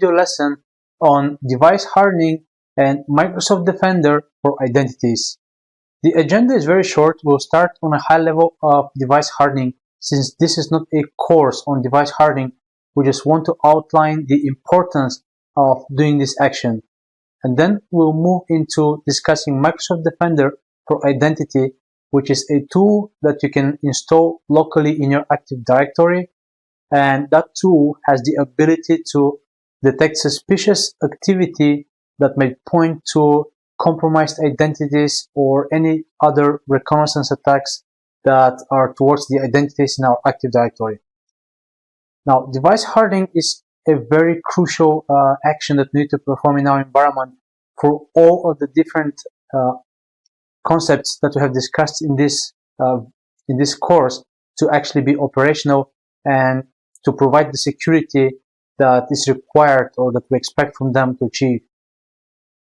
video lesson on device hardening and Microsoft Defender for identities. The agenda is very short. We'll start on a high level of device hardening. Since this is not a course on device hardening, we just want to outline the importance of doing this action. And then we'll move into discussing Microsoft Defender for Identity, which is a tool that you can install locally in your Active Directory. And that tool has the ability to detect suspicious activity that may point to compromised identities or any other reconnaissance attacks that are towards the identities in our Active Directory. Now, device hardening is a very crucial action that we need to perform in our environment for all of the different concepts that we have discussed in this course to actually be operational and to provide the security that is required or that we expect from them to achieve.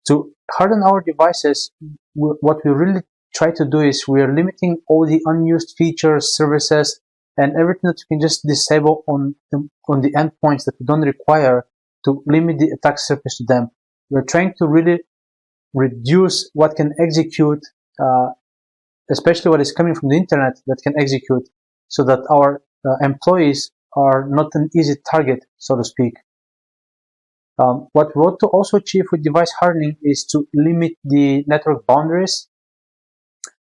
To harden our devices, what we really try to do is we are limiting all the unused features, services, and everything that we can just disable on the endpoints that we don't require to limit the attack surface to them. We're trying to really reduce what can execute, especially what is coming from the internet that can execute, so that our employees are not an easy target, so to speak. What we want to also achieve with device hardening is to limit the network boundaries,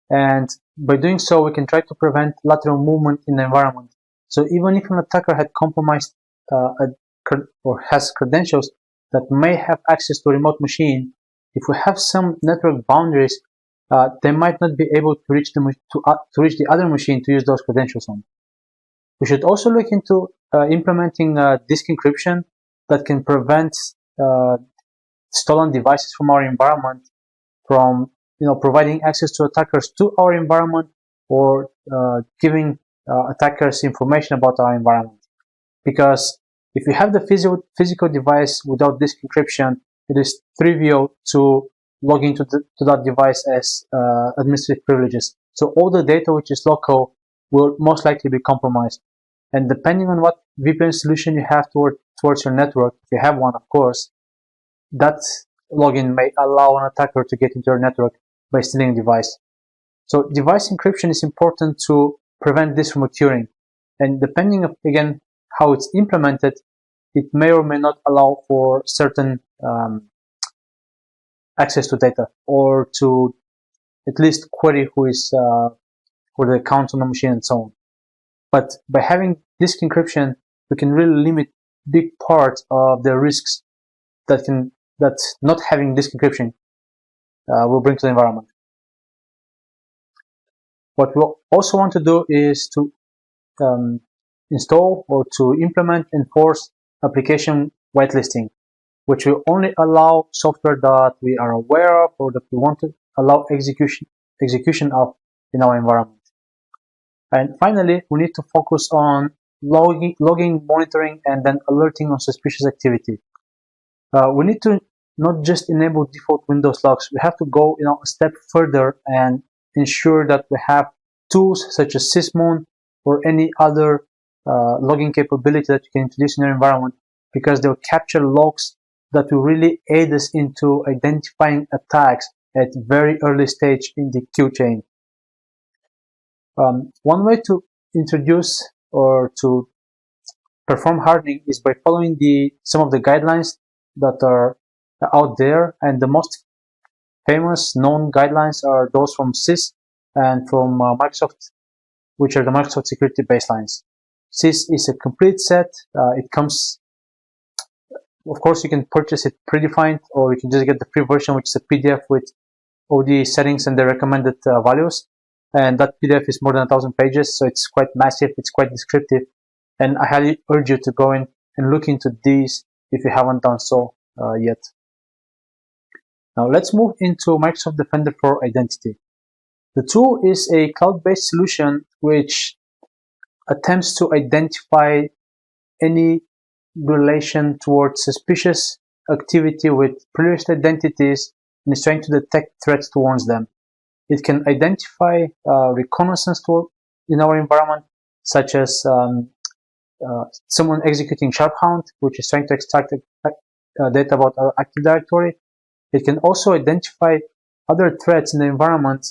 and by doing so we can try to prevent lateral movement in the environment. So even if an attacker had compromised or has credentials that may have access to a remote machine, if we have some network boundaries, they might not be able to reach the other machine to use those credentials on. We should also look into implementing disk encryption that can prevent stolen devices from our environment from providing access to attackers to our environment or giving attackers information about our environment. Because if you have the physical device without disk encryption, it is trivial to log into that device as administrative privileges. So all the data which is local will most likely be compromised. And depending on what VPN solution you have towards your network, if you have one, of course, that login may allow an attacker to get into your network by stealing a device. So device encryption is important to prevent this from occurring. And depending on, again, how it's implemented, it may or may not allow for certain access to data, or to at least query who is for the accounts on the machine and so on. But by having disk encryption, we can really limit big parts of the risks that not having disk encryption will bring to the environment. What we also want to do is to install or to implement and enforce application whitelisting, which will only allow software that we are aware of or that we want to allow execution of in our environment. And finally, we need to focus on logging, monitoring, and then alerting on suspicious activity. We need to not just enable default Windows logs. We have to go a step further and ensure that we have tools such as Sysmon or any other logging capability that you can introduce in your environment, because they'll capture logs that will really aid us into identifying attacks at very early stage in the queue chain. One way to introduce or to perform hardening is by following some of the guidelines that are out there, and the most famous known guidelines are those from CIS and from Microsoft, which are the Microsoft Security Baselines. CIS is a complete set. It comes, of course, you can purchase it predefined, or you can just get the free version, which is a PDF with all the settings and the recommended values. And that PDF is more than 1,000 pages, so it's quite massive, it's quite descriptive. And I highly urge you to go in and look into these if you haven't done so yet. Now let's move into Microsoft Defender for Identity. The tool is a cloud-based solution which attempts to identify any relation towards suspicious activity with privileged identities and is trying to detect threats towards them. It can identify reconnaissance in our environment, such as someone executing sharphound, which is trying to extract data about our Active Directory. It can also identify other threats in the environment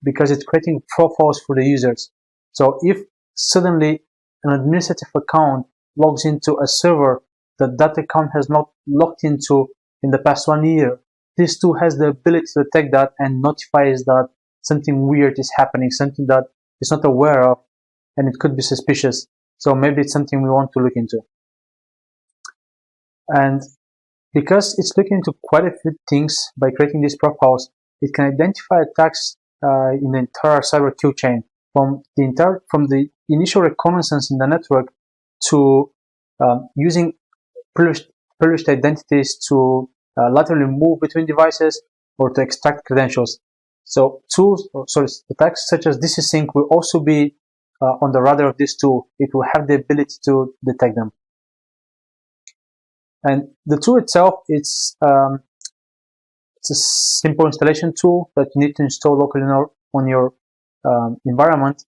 because it's creating profiles for the users. So if suddenly an administrative account logs into a server that account has not logged into in the past 1 year, this tool has the ability to detect that and notifies that something weird is happening, something that it's not aware of, and it could be suspicious. So maybe it's something we want to look into. And because it's looking into quite a few things by creating these profiles, it can identify attacks in the entire cyber kill chain, from the initial reconnaissance in the network to using privileged identities to laterally move between devices or to extract credentials. So attacks such as DirectorySync will also be on the radar of this tool. It will have the ability to detect them. And the tool itself, it's a simple installation tool that you need to install locally on your environment.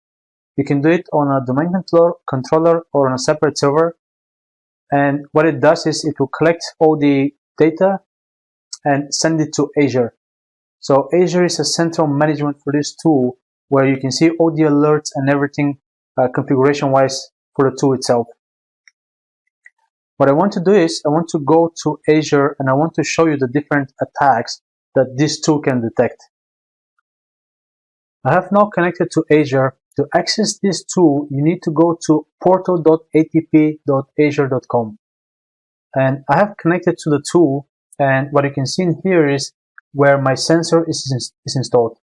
You can do it on a domain controller or on a separate server. And what it does is it will collect all the data and send it to Azure. So Azure is a central management for this tool where you can see all the alerts and everything configuration-wise for the tool itself. What I want to do is I want to go to Azure and I want to show you the different attacks that this tool can detect. I have now connected to Azure. To access this tool, you need to go to portal.atp.azure.com. And I have connected to the tool, and what you can see in here is where my sensor is installed.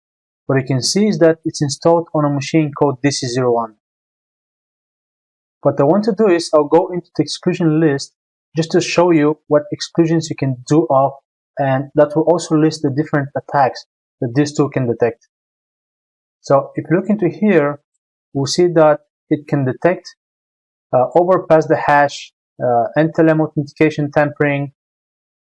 What you can see is that it's installed on a machine called DC01. What I want to do is I'll go into the exclusion list just to show you what exclusions you can do off, and that will also list the different attacks that this tool can detect. So if you look into here, we'll see that it can detect overpass the hash, NTLM authentication tampering.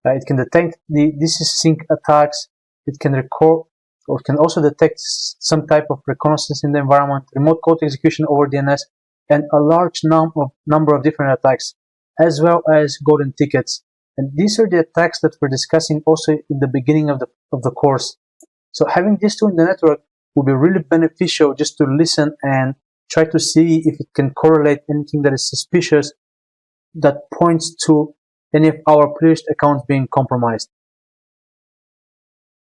It can detect the DirectorySync attacks. It can record or can also detect some type of reconnaissance in the environment, remote code execution over DNS, and a large number of different attacks, as well as golden tickets. And these are the attacks that we're discussing also in the beginning of the course. So having this tool in the network will be really beneficial just to listen and try to see if it can correlate anything that is suspicious that points to any of our privileged accounts being compromised.